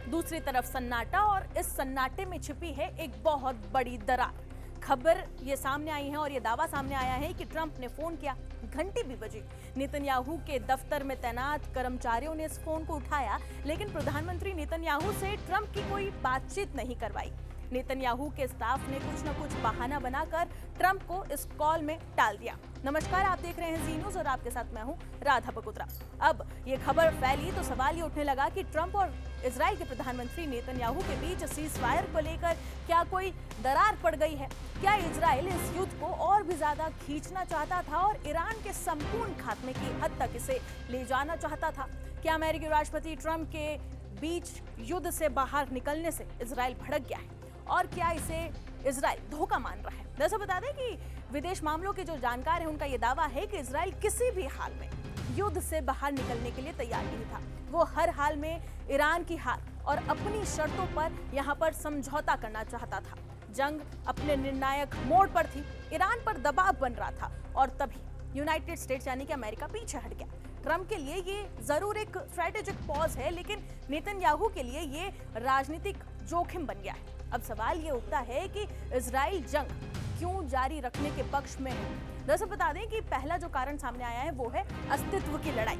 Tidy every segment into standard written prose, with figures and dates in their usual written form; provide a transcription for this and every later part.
दूसरी तरफ सन्नाटा और इस सन्नाटे में छिपी है एक बहुत बड़ी दरार। खबर ये सामने आई है और ये दावा सामने आया है कि ट्रंप ने फोन किया, घंटी भी बजी। नेतन्याहू के दफ्तर में तैनात कर्मचारियों ने इस फोन को उठाया, लेकिन प्रधानमंत्री नेतन्याहू से ट्रंप की कोई बातचीत नहीं करवाई। नेतन्याहू के स्टाफ ने कुछ न कुछ बहाना बनाकर ट्रंप को इस कॉल में टाल दिया। नमस्कार, आप देख रहे हैं जी न्यूज़ और आपके साथ मैं हूं राधा बकुत्रा। अब ये खबर फैली तो सवाल ये उठने लगा कि ट्रंप और इजराइल के प्रधानमंत्री नेतन्याहू के बीच सीज़फायर को लेकर क्या कोई दरार पड़ गई है? क्या इजराइल इस युद्ध को और भी ज्यादा खींचना चाहता था और ईरान के संपूर्ण खात्मे की हद तक इसे ले जाना चाहता था? क्या अमेरिकी राष्ट्रपति ट्रंप के बीच युद्ध से बाहर निकलने से इजराइल भड़क गया है और क्या इसे इजराइल धोखा मान रहा है? दरअसल बता दें कि विदेश मामलों के जो जानकार हैं उनका यह दावा है कि इजराइल किसी भी हाल में युद्ध से बाहर निकलने के लिए तैयार नहीं था। वो हर हाल में ईरान की हार और अपनी शर्तों पर यहाँ पर समझौता करना चाहता था। जंग अपने निर्णायक मोड़ पर थी, ईरान पर दबाव बन रहा था और तभी यूनाइटेड स्टेट्स यानी कि अमेरिका पीछे हट गया। ट्रंप के लिए ये जरूर एक स्ट्रेटेजिक पॉज है, लेकिन नेतन्याहू के लिए ये राजनीतिक जोखिम बन गया है। अब सवाल ये उठता है कि इजराइल जंग क्यों जारी रखने के पक्ष में है। दरअसल बता दें कि पहला जो कारण सामने आया है वो है अस्तित्व की लड़ाई।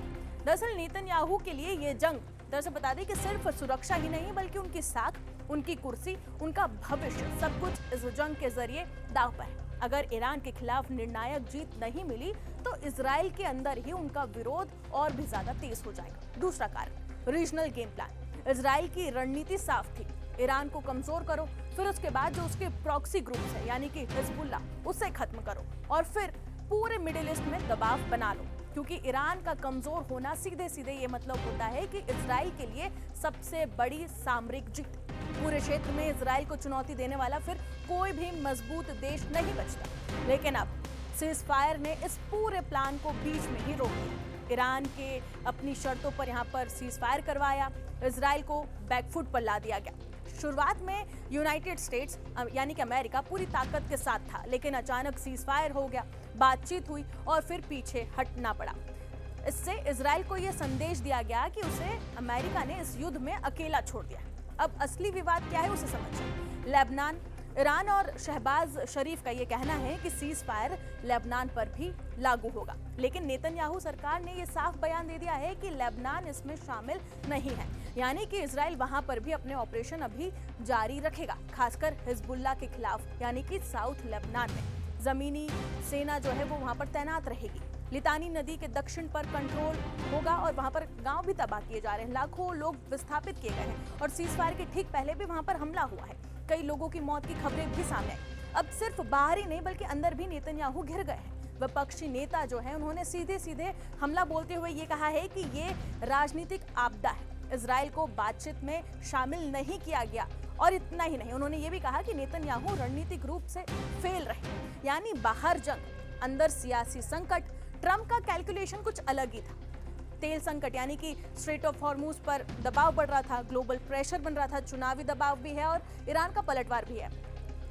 दरअसल नेतन्याहू के लिए ये जंग दरअसल बता दें कि सिर्फ सुरक्षा ही नहीं बल्कि उनकी साख, उनकी कुर्सी, उनका भविष्य सब कुछ इस जंग के जरिए दांव पर है। अगर ईरान के खिलाफ निर्णायक जीत नहीं मिली तो इजराइल के अंदर ही उनका विरोध और भी ज्यादा तेज हो जाएगा। दूसरा कारण रीजनल गेम प्लान। इजराइल की रणनीति साफ थी, ईरान को कमजोर करो, फिर उसके बाद जो उसके प्रॉक्सी ग्रुप्स है यानी कि हिजबुल्ला, उसे खत्म करो और फिर पूरे मिडिल ईस्ट में दबाव बना लो, क्योंकि ईरान का कमजोर होना सीधे सीधे ये मतलब होता है कि इजराइल के लिए सबसे बड़ी सामरिक जीत। पूरे क्षेत्र में इजराइल को चुनौती देने वाला फिर कोई भी मजबूत देश नहीं बचता। लेकिन अब सीज़फायर ने इस पूरे प्लान को बीच में ही रोक दिया। ईरान के अपनी शर्तों पर यहाँ पर सीज़फायर करवाया, इजराइल को बैकफुट पर ला दिया गया। शुरुआत में यूनाइटेड स्टेट्स यानी कि अमेरिका पूरी ताकत के साथ था, लेकिन अचानक सीज़फायर हो गया, बातचीत हुई और फिर पीछे हटना पड़ा। इससे इजराइल को यह संदेश दिया गया कि उसे अमेरिका ने इस युद्ध में अकेला छोड़ दिया। अब असली विवाद क्या है उसे समझिए। लेबनान, ईरान और शहबाज शरीफ का ये कहना है कि सीज़फायर लेबनान पर भी लागू होगा, लेकिन नेतन्याहू सरकार ने ये साफ बयान दे दिया है कि लेबनान इसमें शामिल नहीं है, यानी कि इजराइल वहां पर भी अपने ऑपरेशन अभी जारी रखेगा, खासकर हिजबुल्ला के खिलाफ यानी कि साउथ लेबनान में। जमीनी सेना जो है वो वहां पर तैनात रहेगी। लितानी नदी के दक्षिण पर कंट्रोल होगा और वहां पर गांव भी तबाह किए जा रहे हैं, लाखों लोग विस्थापित किए गए हैं और सीज़फायर के ठीक पहले भी वहां पर हमला हुआ है। कई लोगों की मौत की खबरें भी सामने आई। अब सिर्फ बाहर ही नहीं बल्कि अंदर भी नेतन्याहू घिर गए हैं। विपक्षी नेता जो है उन्होंने सीधे सीधे हमला बोलते हुए ये कहा है कि ये राजनीतिक आपदा है, इजराइल को बातचीत में शामिल नहीं किया गया। और इतना ही नहीं, उन्होंने ये भी कहा कि नेतन्याहू रणनीतिक रूप से फेल रहे, यानी बाहर जंग, अंदर सियासी संकट। ट्रंप का कैलकुलेशन कुछ अलग ही था। तेल संकट यानी कि स्ट्रेट ऑफ हॉर्मूज पर दबाव बढ़ रहा था, ग्लोबल प्रेशर बन रहा था, चुनावी दबाव भी है और ईरान का पलटवार भी है।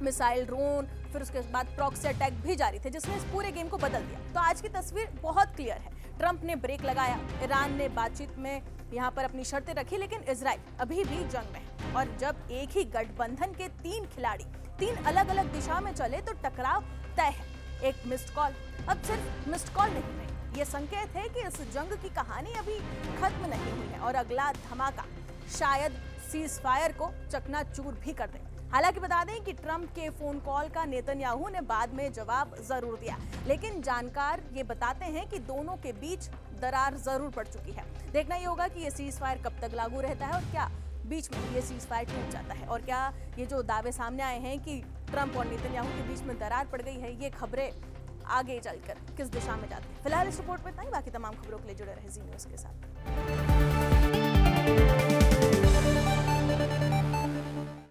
मिसाइल, ड्रोन, फिर उसके बाद प्रॉक्सी अटैक भी जारी थे जिसने इस पूरे गेम को बदल दिया। तो आज की तस्वीर बहुत क्लियर है। ट्रंप ने ब्रेक लगाया, ईरान ने बातचीत में यहाँ पर अपनी शर्तें रखी, लेकिन इजराइल अभी भी जंग में है। और जब एक ही गठबंधन के तीन खिलाड़ी तीन अलग अलग दिशा में चले तो टकराव तय है। एक मिस्ड कॉल अब सिर्फ मिस्ड कॉल नहीं रही, ये संकेत है कि इस जंग की कहानी अभी खत्म नहीं हुई है और अगला धमाका शायद सीज़फायर को चकनाचूर भी कर दे। हालांकि बता दें कि ट्रंप के फोन कॉल का नेतन्याहू ने बाद में जवाब जरूर दिया, लेकिन जानकार ये बताते हैं कि दोनों के बीच दरार जरूर पड़ चुकी है। देखना ये होगा कि ये सीज़फायर कब तक लागू रहता है और क्या बीच में ये सीज़फायर टूट जाता है, और क्या ये जो दावे सामने आए हैं कि ट्रंप और नेतन्याहू के बीच में दरार पड़ गई है, ये खबरें आगे चलकर किस दिशा में जाती है। फिलहाल इस रिपोर्ट में इतना ही, बाकी तमाम खबरों के लिए जुड़े रहे जी न्यूज़ के साथ।